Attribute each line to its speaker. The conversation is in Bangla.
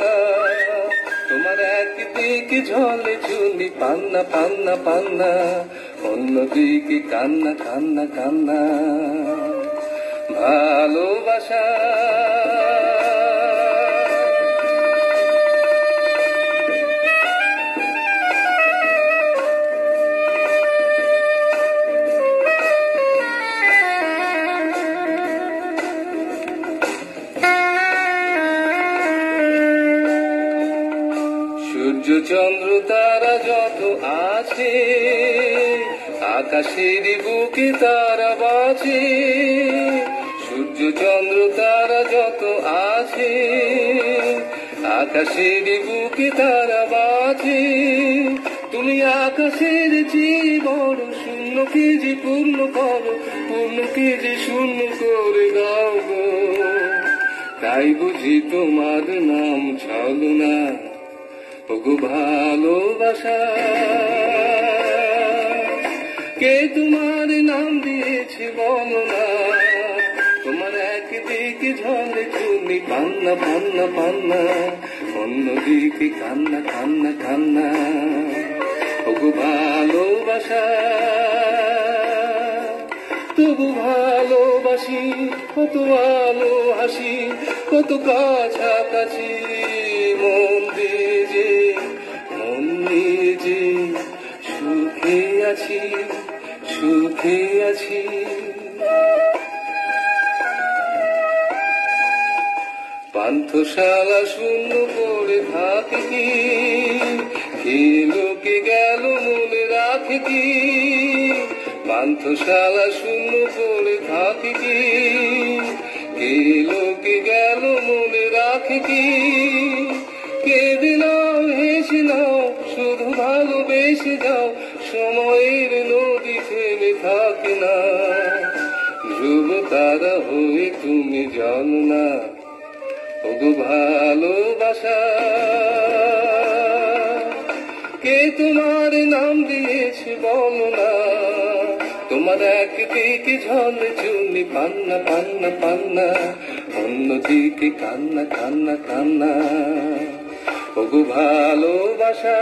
Speaker 1: না। তোমার একদিকে ঝলে ঝুলি পান্না পান্না পান্না, অন্যদিকে কান্না কান্না কান্না। ভালোবাসা সূর্য চন্দ্র তারা যত আছে, আকাশের বুকে তারা বাঁচে। সূর্য চন্দ্র তারা যত আছে, আকাশের বুকে তারা বাঁচে। তুমি আকাশের চেয়ে বড়, শূন্যকে যে পূর্ণ করো, পূর্ণকে যে শূন্য করে দাও গো। তাই বুঝি তোমার নাম ছলনা, ওগো ভালোবাসা। কে তোমার নাম দিয়েছে বলো না। তোমার একদিকে ঝলে ঝুলি পান্না পান্না পান্না, অন্যদিকে কান্না কান্না কান্না। ওগো ভালোবাসা তবু ভালোবাসি, কত আলো হাসি, কত কাছাকাছি। মন দিয়ে যে সুখে আছি, সুখে আছি। পান্থশালা শূন্য করে থাকে কি, লোকে গেল মনে রাখে কি। পান্থশালা শূন্য করে থাকে কি, লোকে গেল মনে রাখে কি। কেঁদে নাও হেসে নাও, শুধু ভালোবেসে যাও, সময়ের নদী থেমে থাকে না। ধ্রুব তারা হয়ে তুমি জানো না, ওগো ভালোবাসা। কে তোমার নাম দিয়েছে বলো না। তোমার একদিকে ঝলে ঝুলি পান্না পান্না পান্না, অন্যদিকে কান্না কান্না কান্না। ওগো ভালোবাসা।